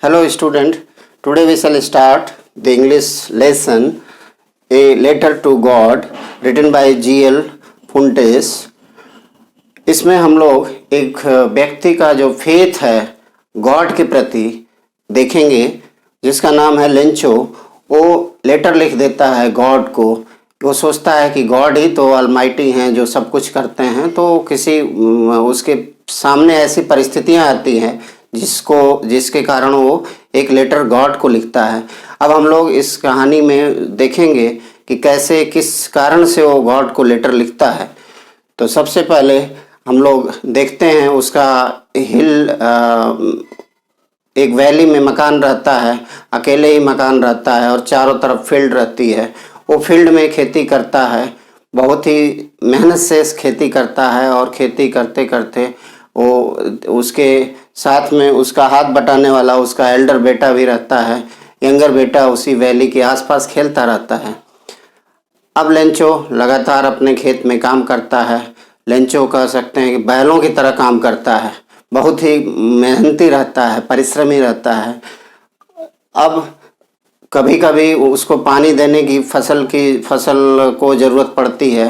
Hello student, today we shall start the English lesson A Letter to God written by G.L. Fuentes। इसमें हम लोग एक व्यक्ति का जो फेथ है गॉड के प्रति देखेंगे जिसका नाम है लेंचो। वो लेटर लिख देता है गॉड को। वो सोचता है कि गॉड ही तो ऑलमाइटी हैं जो सब कुछ करते हैं, तो किसी उसके सामने ऐसी परिस्थितियां आती हैं जिसके कारण वो एक लेटर गॉड को लिखता है। अब हम लोग इस कहानी में देखेंगे कि कैसे किस कारण से वो गॉड को लेटर लिखता है। तो सबसे पहले हम लोग देखते हैं उसका एक वैली में मकान रहता है, अकेले ही मकान रहता है और चारों तरफ फील्ड रहती है। वो फील्ड में खेती करता है, बहुत ही मेहनत से खेती करता है और खेती करते करते वो उसके साथ में उसका हाथ बटाने वाला उसका एल्डर बेटा भी रहता है। यंगर बेटा उसी वैली के आसपास खेलता रहता है। अब लेंचो लगातार अपने खेत में काम करता है। लेंचो कह सकते हैं कि बैलों की तरह काम करता है, बहुत ही मेहनती रहता है, परिश्रमी रहता है। अब कभी कभी उसको पानी देने की फसल को ज़रूरत पड़ती है।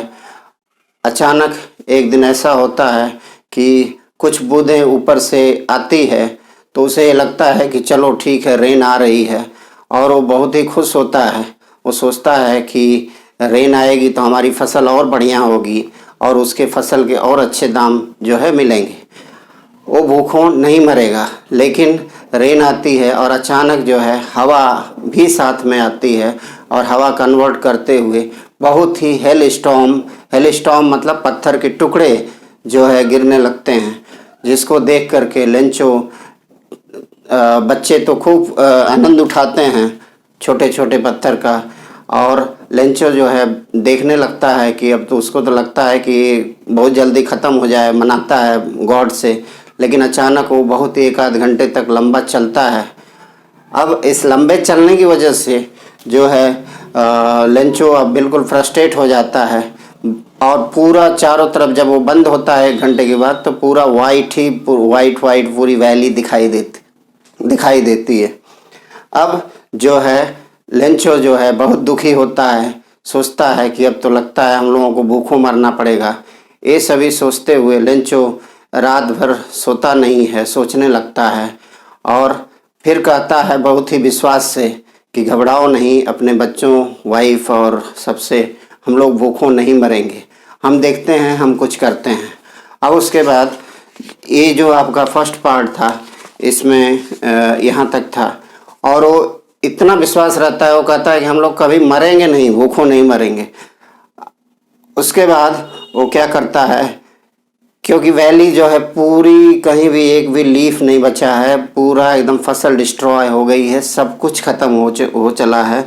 अचानक एक दिन ऐसा होता है कि कुछ बूंदें ऊपर से आती है, तो उसे लगता है कि चलो ठीक है, रेन आ रही है, और वो बहुत ही खुश होता है। वो सोचता है कि रेन आएगी तो हमारी फसल और बढ़िया होगी और उसके फसल के और अच्छे दाम जो है मिलेंगे, वो भूखों नहीं मरेगा। लेकिन रेन आती है और अचानक जो है हवा भी साथ में आती है और हवा कन्वर्ट करते हुए बहुत ही हेल स्टॉर्म मतलब पत्थर के टुकड़े जो है गिरने लगते हैं, जिसको देख करके लेंचो बच्चे तो खूब आनंद उठाते हैं छोटे छोटे पत्थर का। और लेंचो जो है देखने लगता है कि अब तो उसको तो लगता है कि बहुत जल्दी ख़त्म हो जाए, मनाता है गॉड से। लेकिन अचानक वो बहुत ही 1 आध घंटे तक लंबा चलता है। अब इस लंबे चलने की वजह से जो है लेंचो अब बिल्कुल फ्रस्ट्रेट हो जाता है और पूरा चारों तरफ जब वो बंद होता है 1 घंटे के बाद, तो पूरा वाइट पूरी वैली दिखाई देती है। अब जो है लेंचो जो है बहुत दुखी होता है, सोचता है कि अब तो लगता है हम लोगों को भूखों मरना पड़ेगा। ये सभी सोचते हुए लेंचो रात भर सोता नहीं है, सोचने लगता है और फिर कहता है बहुत ही विश्वास से कि घबराओ नहीं अपने बच्चों, वाइफ और सबसे, हम लोग भूखों नहीं मरेंगे, हम देखते हैं, हम कुछ करते हैं। अब उसके बाद ये जो आपका फर्स्ट पार्ट था इसमें यहाँ तक था और वो इतना विश्वास रहता है, वो कहता है कि हम लोग कभी मरेंगे नहीं, भूखों नहीं मरेंगे। उसके बाद वो क्या करता है, क्योंकि वैली जो है पूरी कहीं भी एक भी लीफ नहीं बचा है, पूरा एकदम फसल डिस्ट्रॉय हो गई है, सब कुछ खत्म हो चला है।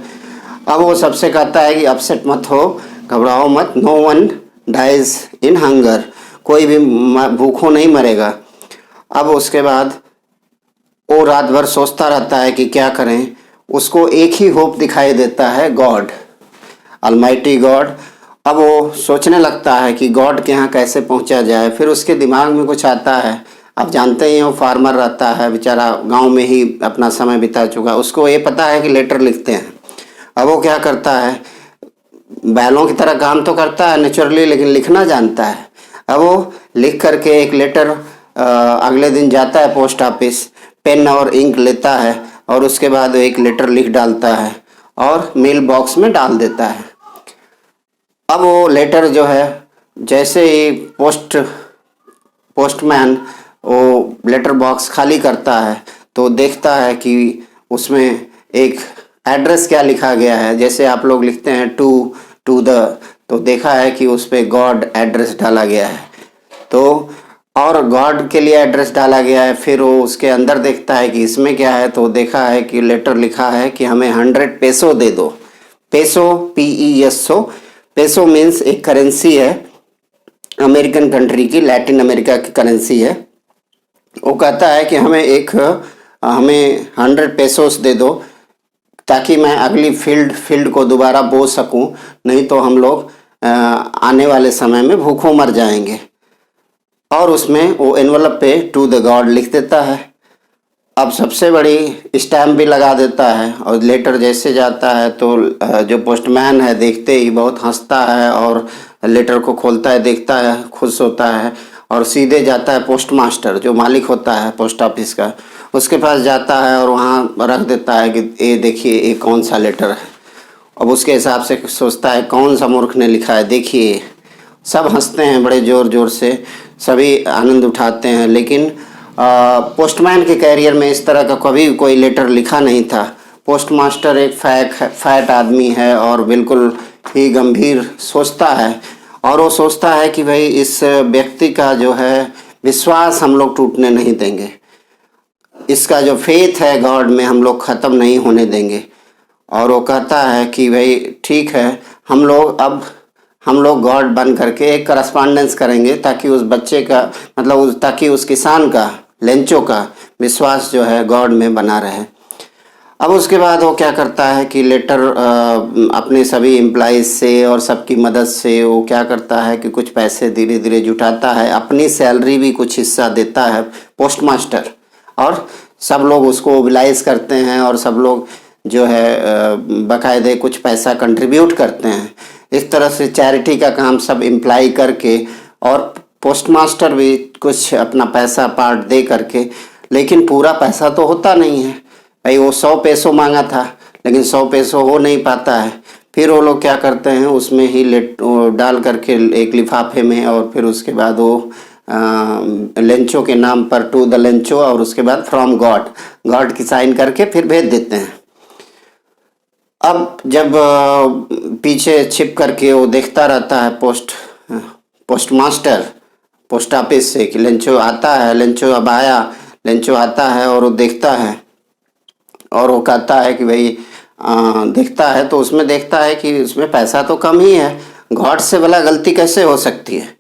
अब वो सबसे कहता है कि अपसेट मत हो, घबराओ मत, no one dies in hunger, कोई भी भूखों नहीं मरेगा। अब उसके बाद वो रात भर सोचता रहता है कि क्या करें। उसको एक ही होप दिखाई देता है, गॉड, ऑलमाइटी गॉड। अब वो सोचने लगता है कि गॉड के यहाँ कैसे पहुँचा जाए। फिर उसके दिमाग में कुछ आता है, आप जानते ही वो फार्मर रहता है बेचारा, गांव में ही अपना समय बिता चुका, उसको ये पता है कि लेटर लिखते हैं। अब वो क्या करता है, बैलों की तरह काम तो करता है नेचुरली, लेकिन लिखना जानता है। अब वो लिख करके एक लेटर अगले दिन जाता है पोस्ट ऑफिस, पेन और इंक लेता है और उसके बाद एक लेटर लिख डालता है और मेल बॉक्स में डाल देता है। अब वो लेटर जो है जैसे ही पोस्टमैन वो लेटर बॉक्स खाली करता है तो देखता है कि उसमें एक एड्रेस क्या लिखा गया है। जैसे आप लोग लिखते हैं टू द, तो देखा है कि उस पर गॉड एड्रेस डाला गया है, तो और गॉड के लिए एड्रेस डाला गया है। फिर वो उसके अंदर देखता है कि इसमें क्या है, तो देखा है कि लेटर लिखा है कि हमें 100 पेसो दे दो। पेसो PESO, पेसो मीन्स एक करेंसी है अमेरिकन कंट्री की, लैटिन अमेरिका की करेंसी है। वो कहता है कि हमें 100 पेसोस दे दो ताकि मैं अगली फील्ड को दोबारा बो सकूं, नहीं तो हम लोग आने वाले समय में भूखों मर जाएंगे। और उसमें वो एनवलप पे टू द गॉड लिख देता है। अब सबसे बड़ी स्टैम्प भी लगा देता है और लेटर जैसे जाता है तो जो पोस्टमैन है देखते ही बहुत हंसता है और लेटर को खोलता है, देखता है, खुश होता है और सीधे जाता है पोस्ट मास्टर जो मालिक होता है पोस्ट ऑफिस का, उसके पास जाता है और वहाँ रख देता है कि ये देखिए ये कौन सा लेटर है। अब उसके हिसाब से सोचता है कौन सा मूर्ख ने लिखा है, देखिए। सब हंसते हैं बड़े ज़ोर ज़ोर से, सभी आनंद उठाते हैं। लेकिन पोस्टमैन के कैरियर में इस तरह का कभी कोई लेटर लिखा नहीं था। पोस्ट मास्टर एक फैट आदमी है और बिल्कुल ही गंभीर सोचता है और वो सोचता है कि भाई इस व्यक्ति का जो है विश्वास हम लोग टूटने नहीं देंगे, इसका जो फेथ है गॉड में हम लोग ख़त्म नहीं होने देंगे। और वो कहता है कि भाई ठीक है, हम लोग गॉड बन करके एक करस्पॉन्डेंस करेंगे ताकि उस बच्चे का मतलब ताकि उस किसान का, लेंचो का विश्वास जो है गॉड में बना रहे। अब उसके बाद वो क्या करता है कि लेटर अपने सभी एम्प्लॉइज से और सबकी मदद से वो क्या करता है कि कुछ पैसे धीरे धीरे जुटाता है, अपनी सैलरी भी कुछ हिस्सा देता है पोस्ट मास्टर, और सब लोग उसको मोबिलाइज करते हैं और सब लोग जो है बाकायदे कुछ पैसा कंट्रीब्यूट करते हैं। इस तरह से चैरिटी का काम सब इम्प्लाई करके और पोस्ट मास्टर भी कुछ अपना पैसा पार्ट दे करके, लेकिन पूरा पैसा तो होता नहीं है भाई। वो 100 पैसों मांगा था लेकिन 100 पैसों हो नहीं पाता है। फिर वो लोग क्या करते हैं उसमें ही डाल करके एक लिफाफे में, और फिर उसके बाद वो लेंचो के नाम पर टू द लेंचो और उसके बाद फ्रॉम गॉड की साइन करके फिर भेज देते हैं। अब जब पीछे छिप करके वो देखता रहता है पोस्ट मास्टर पोस्ट ऑफिस से कि लेंचो आता है, लेंचो अब आया, लेंचो आता है और वो देखता है और वो कहता है कि भाई देखता है तो उसमें देखता है कि उसमें पैसा तो कम ही है, गॉड से भला गलती कैसे हो सकती है।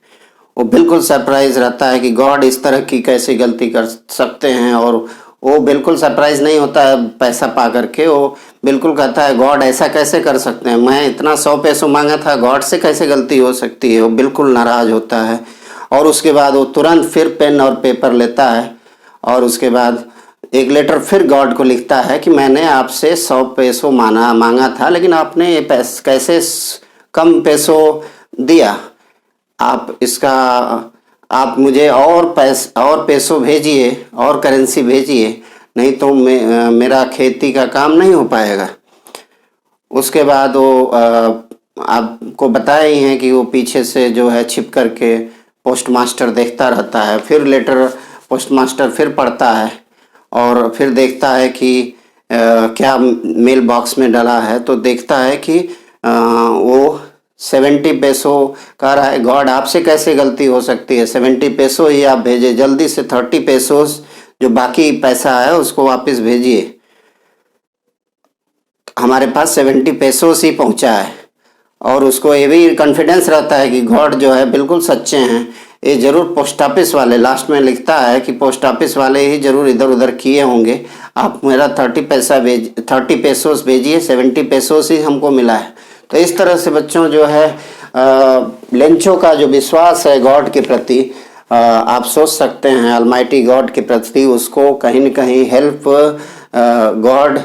वो बिल्कुल सरप्राइज रहता है कि गॉड इस तरह की कैसे गलती कर सकते हैं, और वो बिल्कुल सरप्राइज नहीं होता है पैसा पा करके। वो बिल्कुल कहता है गॉड ऐसा कैसे कर सकते हैं, मैं इतना 100 पैसों मांगा था, गॉड से कैसे गलती हो सकती है। वो बिल्कुल नाराज़ होता है और उसके बाद वो तुरंत फिर पेन और पेपर लेता है और उसके बाद एक लेटर फिर गॉड को लिखता है कि मैंने आपसे 100 पैसों मांगा था लेकिन आपने ये कैसे कम पैसों दिया। आप मुझे और पैसों भेजिए और करेंसी भेजिए, नहीं तो मेरा खेती का काम नहीं हो पाएगा। उसके बाद वो आपको बताया ही है कि वो पीछे से जो है छिप करके पोस्ट मास्टर देखता रहता है। फिर लेटर पोस्ट मास्टर फिर पढ़ता है और फिर देखता है कि क्या मेल बॉक्स में डला है, तो देखता है कि वो 70 पैसों कह रहा है। गॉड आपसे कैसे गलती हो सकती है, 70 पैसों ही आप भेजे, जल्दी से 30 पैसों जो बाकी पैसा है उसको वापस भेजिए, हमारे पास 70 पैसों ही पहुंचा है। और उसको ये भी कॉन्फिडेंस रहता है कि गॉड जो है बिल्कुल सच्चे हैं, ये ज़रूर पोस्ट ऑफिस वाले, लास्ट में लिखता है कि पोस्ट ऑफिस वाले ही ज़रूर इधर उधर किए होंगे, आप मेरा 30 पैसों भेजिए, 70 पैसों ही हमको मिला है। तो इस तरह से बच्चों जो है लेंचो का जो विश्वास है गॉड के प्रति, आप सोच सकते हैं अलमाइटी गॉड के प्रति, उसको कहीं न कहीं हेल्प गॉड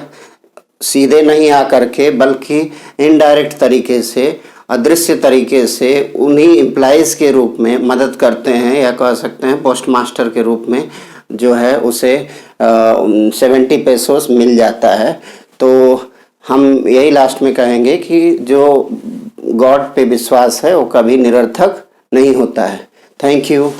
सीधे नहीं आ करके बल्कि इनडायरेक्ट तरीके से, अदृश्य तरीके से उन्हीं एम्प्लॉइज़ के रूप में मदद करते हैं, या कह सकते हैं पोस्ट मास्टर के रूप में जो है उसे 70 पैसों मिल जाता है। तो हम यही लास्ट में कहेंगे कि जो गॉड पे विश्वास है वो कभी निरर्थक नहीं होता है। Thank you.